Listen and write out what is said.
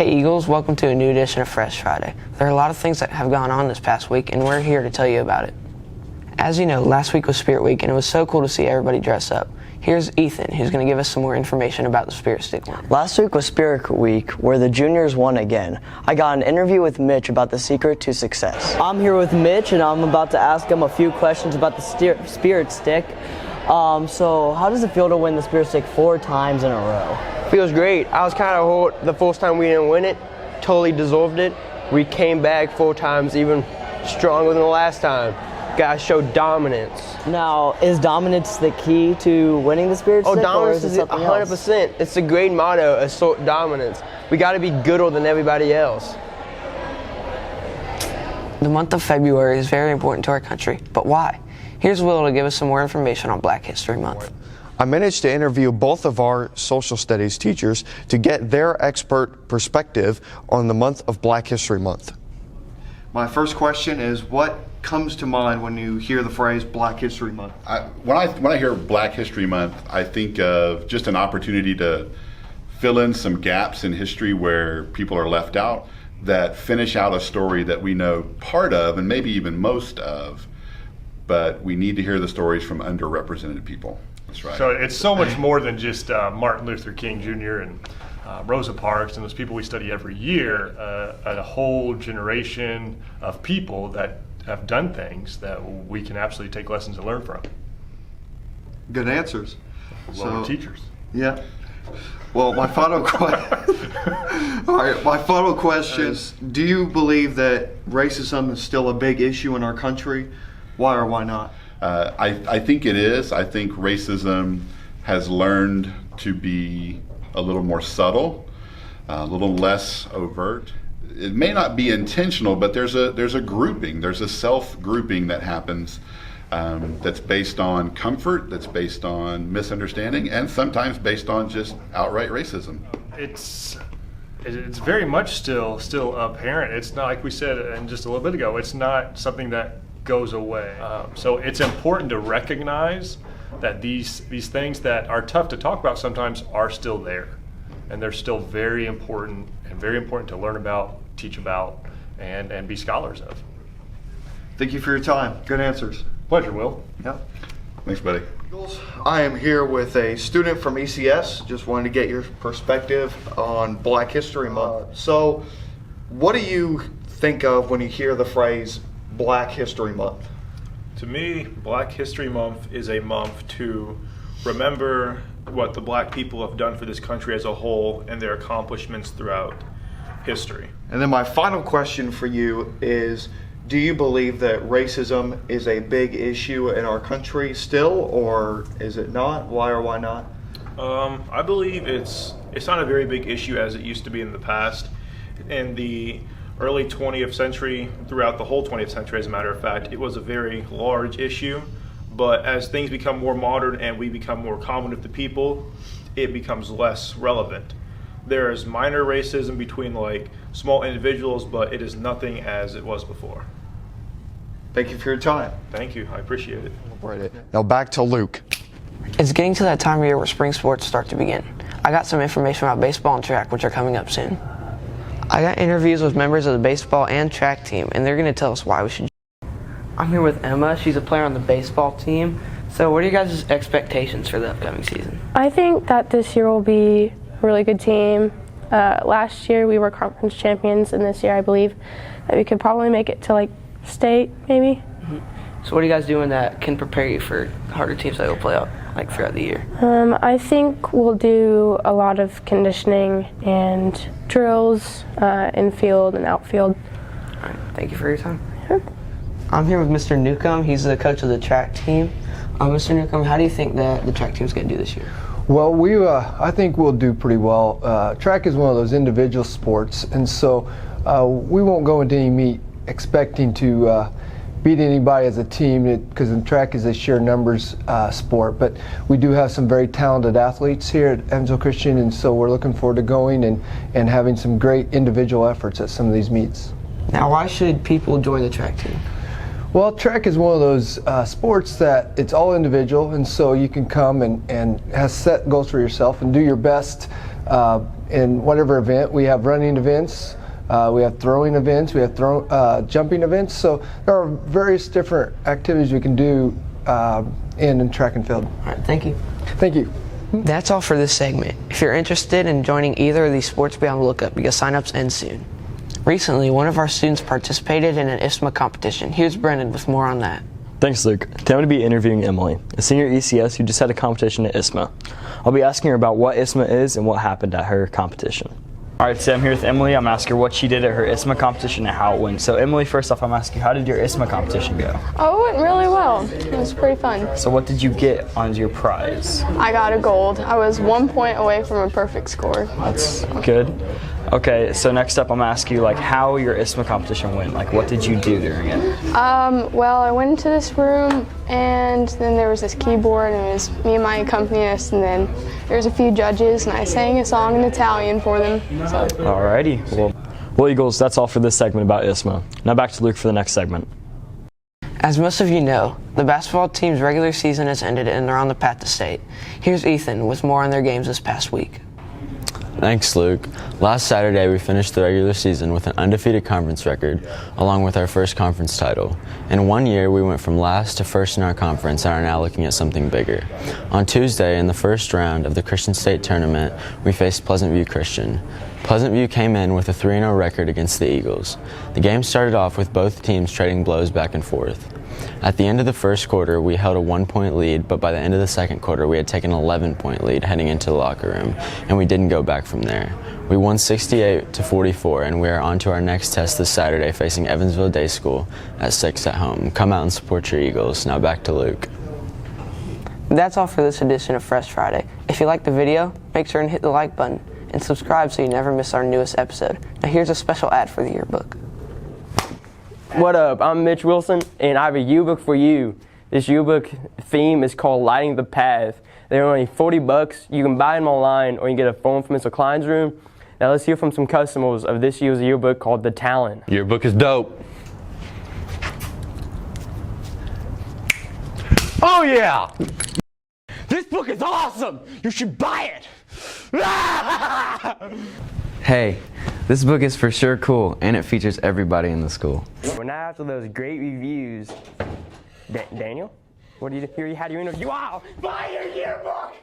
Hey Eagles, welcome to a new edition of Fresh Friday. There are a lot of things that have gone on this past week, and we're here to tell you about it. As you know, last week was Spirit Week, and it was so cool to see everybody dress up. Here's Ethan, who's going to give us some more information about the Spirit Stick Line. Last week was Spirit Week, where the juniors won again. I got an interview with Mitch about the secret to success. I'm here with Mitch, and I'm about to ask him a few questions about the Spirit Stick. So how does it feel to win the Spirit Stick 4 times in a row? Feels great. I was kind of hurt the first time we didn't win it. Totally deserved it. We came back 4 times even stronger than the last time. Guys showed dominance. Now, is dominance the key to winning the Spirit Stick? Dominance is 100%. It's a great motto, assert dominance. We got to be gooder than everybody else. The month of February is very important to our country, but why? Here's Will to give us some more information on Black History Month. I managed to interview both of our social studies teachers to get their expert perspective on the month of Black History Month. My first question is, what comes to mind when you hear the phrase Black History Month? When I hear Black History Month, I think of just an opportunity to fill in some gaps in history where people are left out, that finish out a story that we know part of and maybe even most of, but we need to hear the stories from underrepresented people. That's right. So it's so much more than just Martin Luther King Jr. and Rosa Parks and those people we study every year. A whole generation of people that have done things that we can absolutely take lessons and learn from. Good answers. Well, we're teachers. Yeah. Well, my final question is, do you believe that racism is still a big issue in our country? Why or why not? I think it is. I think racism has learned to be a little more subtle, a little less overt. It may not be intentional, but there's a grouping, there's a self-grouping that happens that's based on comfort, that's based on misunderstanding, and sometimes based on just outright racism. It's very much still apparent. It's not, like we said just a little bit ago, it's not something that goes away. So it's important to recognize that these things that are tough to talk about sometimes are still there, and they're still very important to learn about, teach about, and be scholars of. Thank you for your time. Good answers. Pleasure, Will. Yeah. Thanks, buddy. I am here with a student from ECS. Just wanted to get your perspective on Black History Month. So, what do you think of when you hear the phrase Black History Month? To me, Black History Month is a month to remember what the black people have done for this country as a whole and their accomplishments throughout history. And then my final question for you is, do you believe that racism is a big issue in our country still, or is it not? Why or why not? I believe it's not a very big issue as it used to be in the past. In the early 20th century, throughout the whole 20th century, as a matter of fact, it was a very large issue. But as things become more modern and we become more common with the people, it becomes less relevant. There is minor racism between small individuals, but it is nothing as it was before. Thank you for your time. Thank you, I appreciate it. Now back to Luke. It's getting to that time of year where spring sports start to begin. I got some information about baseball and track, which are coming up soon. I got interviews with members of the baseball and track team, and they're going to tell us why we should. I'm here with Emma. She's a player on the baseball team. So what are your guys' expectations for the upcoming season? I think that this year will be a really good team. Last year we were conference champions, and this year I believe that we could probably make it to state, maybe. Mm-hmm. So what are you guys doing that can prepare you for harder teams that will play out throughout the year? I think we'll do a lot of conditioning and drills, infield and outfield. All right, thank you for your time. Sure. I'm here with Mr. Newcomb. He's the coach of the track team. Mr. Newcomb, how do you think that the track team's going to do this year? Well, I think we'll do pretty well. Track is one of those individual sports, and so we won't go into any meet expecting to beat anybody as a team, because in track is a sheer numbers sport. But we do have some very talented athletes here at Evansville Christian, and so we're looking forward to going and having some great individual efforts at some of these meets. Now, why should people join the track team? Well, track is one of those sports that it's all individual, and so you can come and have set goals for yourself and do your best in whatever event. We have running events, we have throwing events, we have jumping events. So there are various different activities we can do in track and field. All right, thank you. Thank you. That's all for this segment. If you're interested in joining either of these sports, be on the lookout because signups end soon. Recently, one of our students participated in an ISSMA competition. Here's Brennan with more on that. Thanks, Luke. Today I'm going to be interviewing Emily, a senior ECS who just had a competition at ISSMA. I'll be asking her about what ISSMA is and what happened at her competition. All right, so I'm here with Emily. I'm asking her what she did at her ISSMA competition and how it went. So Emily, first off, I'm asking you, how did your ISSMA competition go? Oh, it went really well. It was pretty fun. So what did you get on your prize? I got a gold. I was 1 point away from a perfect score. That's good. Okay, so next up I'm asking you how your ISSMA competition went. What did you do during it? Well, I went into this room and then there was this keyboard and it was me and my accompanist, and then there was a few judges and I sang a song in Italian for them. So. Alrighty. Well, Eagles, that's all for this segment about ISSMA. Now back to Luke for the next segment. As most of you know, the basketball team's regular season has ended and they're on the path to state. Here's Ethan with more on their games this past week. Thanks, Luke. Last Saturday, we finished the regular season with an undefeated conference record, along with our first conference title. In 1 year, we went from last to first in our conference and are now looking at something bigger. On Tuesday, in the first round of the Christian State Tournament, we faced Pleasant View Christian. Pleasant View came in with a 3-0 record against the Eagles. The game started off with both teams trading blows back and forth. At the end of the first quarter, we held a 1-point lead, but by the end of the second quarter, we had taken an 11-point lead heading into the locker room, and we didn't go back from there. We won 68-44, and we are on to our next test this Saturday, facing Evansville Day School at 6 at home. Come out and support your Eagles. Now back to Luke. That's all for this edition of Fresh Friday. If you liked the video, make sure and hit the like button and subscribe so you never miss our newest episode. Now here's a special ad for the yearbook. What up? I'm Mitch Wilson, and I have a yearbook for you. This yearbook theme is called Lighting the Path. They're only $40. You can buy them online, or you can get a form from Mr. Klein's room. Now let's hear from some customers of this year's yearbook called The Talent. Yearbook is dope. Oh yeah! This book is awesome! You should buy it! Hey, this book is for sure cool, and it features everybody in the school. Well, now after those great reviews, Daniel, what do you hear? You had your interview. Wow! Buy your yearbook!